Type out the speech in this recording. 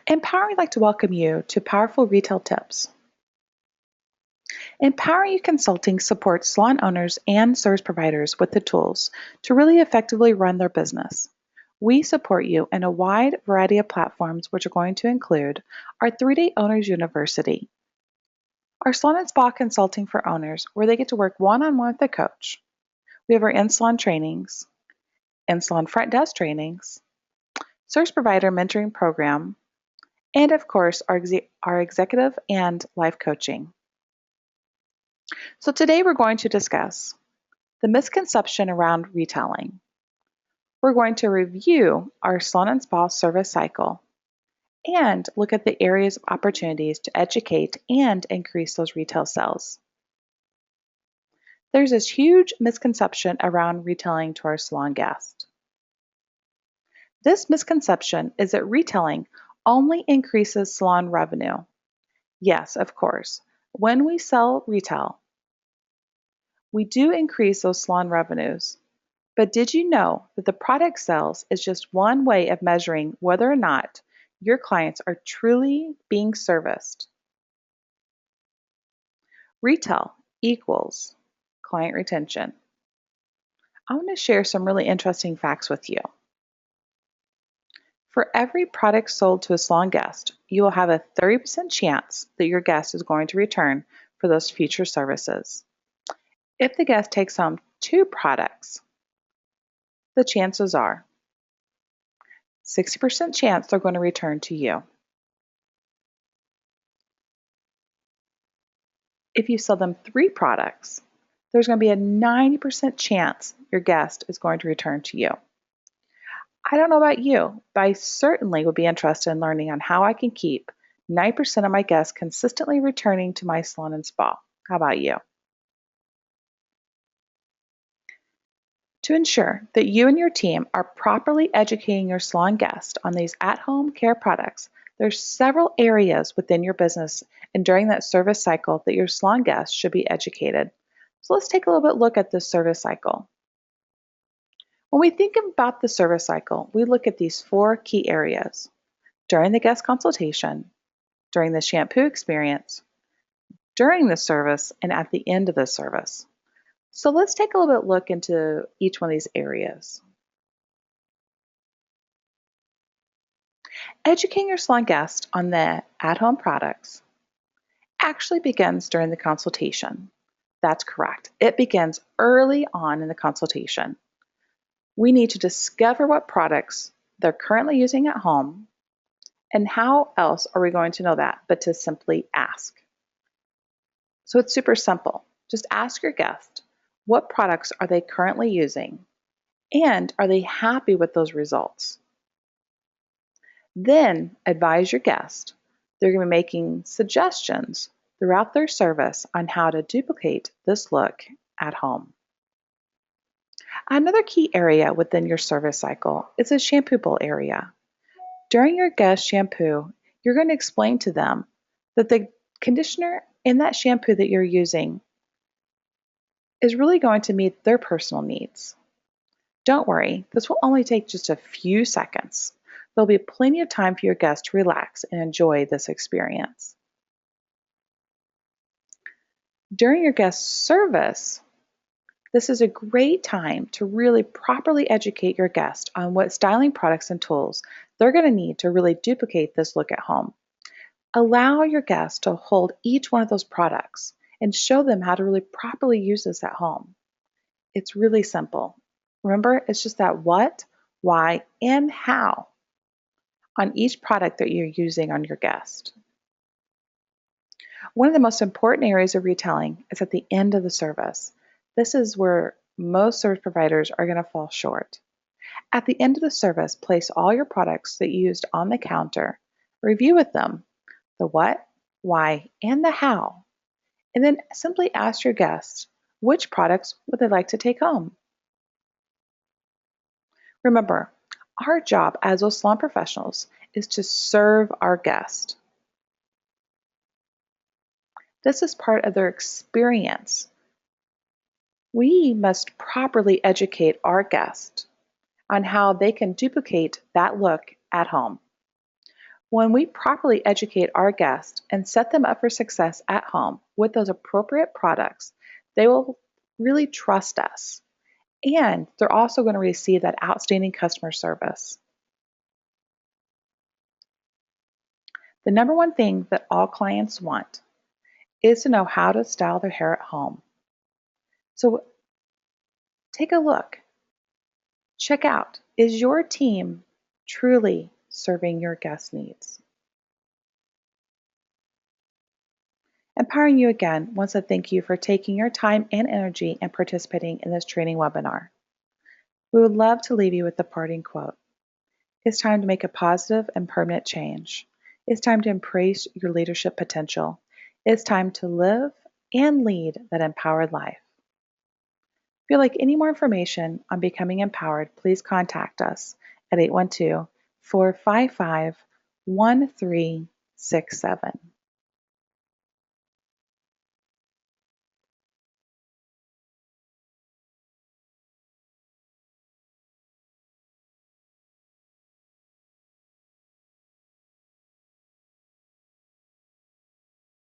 Empower would like to welcome you to Powerful Retail Tips. Empower You Consulting supports salon owners and service providers with the tools to really effectively run their business. We support you in a wide variety of platforms, which are going to include our 3-day Owners University, our salon and spa consulting for owners, where they get to work one-on-one with a coach. We have our in-salon trainings, in-salon front desk trainings, service provider mentoring program, and of course, our executive and life coaching. So today we're going to discuss the misconception around retailing. We're going to review our salon and spa service cycle and look at the areas of opportunities to educate and increase those retail sales. There's this huge misconception around retailing to our salon guest. This misconception is that retailing only increases salon revenue. Yes, of course. When we sell retail, we do increase those salon revenues. But did you know that the product sales is just one way of measuring whether or not your clients are truly being serviced? Retail equals client retention. I want to share some really interesting facts with you. For every product sold to a salon guest, you will have a 30% chance that your guest is going to return for those future services. If the guest takes home 2 products, the chances are 60% chance they're going to return to you. If you sell them 3 products, there's going to be a 90% chance your guest is going to return to you. I don't know about you, but I certainly would be interested in learning on how I can keep 90% of my guests consistently returning to my salon and spa. How about you? To ensure that you and your team are properly educating your salon guests on these at-home care products, there's several areas within your business and during that service cycle that your salon guests should be educated. So let's take a little bit look at this service cycle. When we think about the service cycle, we look at these 4 key areas: during the guest consultation, during the shampoo experience, during the service, and at the end of the service. So let's take a little bit look into each one of these areas. Educating your salon guest on the at-home products actually begins during the consultation. That's correct. It begins early on in the consultation. We need to discover what products they're currently using at home, and how else are we going to know that but to simply ask. So it's super simple. Just ask your guest, what products are they currently using, and are they happy with those results? Then advise your guest they're going to be making suggestions throughout their service on how to duplicate this look at home. Another key area within your service cycle is the shampoo bowl area. During your guest shampoo, you're going to explain to them that the conditioner in that shampoo that you're using is really going to meet their personal needs. Don't worry, this will only take just a few seconds. There'll be plenty of time for your guests to relax and enjoy this experience. During your guest service, this is a great time to really properly educate your guest on what styling products and tools they're going to need to really duplicate this look at home. Allow your guests to hold each one of those products and show them how to really properly use this at home. It's really simple. Remember, it's just that what, why, and how on each product that you're using on your guest. One of the most important areas of retailing is at the end of the service. This is where most service providers are going to fall short. At the end of the service, place all your products that you used on the counter, review with them the what, why, and the how, and then simply ask your guests which products would they like to take home. Remember, our job as those salon professionals is to serve our guest. This is part of their experience. We must properly educate our guest on how they can duplicate that look at home. When we properly educate our guests and set them up for success at home with those appropriate products, they will really trust us. And they're also going to receive that outstanding customer service. The number one thing that all clients want is to know how to style their hair at home. So take a look. Check out, is your team truly serving your guest needs? Empowering You Again wants to thank you for taking your time and energy and participating in this training webinar. We would love to leave you with the parting quote. It's time to make a positive and permanent change. It's time to embrace your leadership potential. It's time to live and lead that empowered life. If you'd like any more information on becoming empowered, please contact us at 812-455-1367.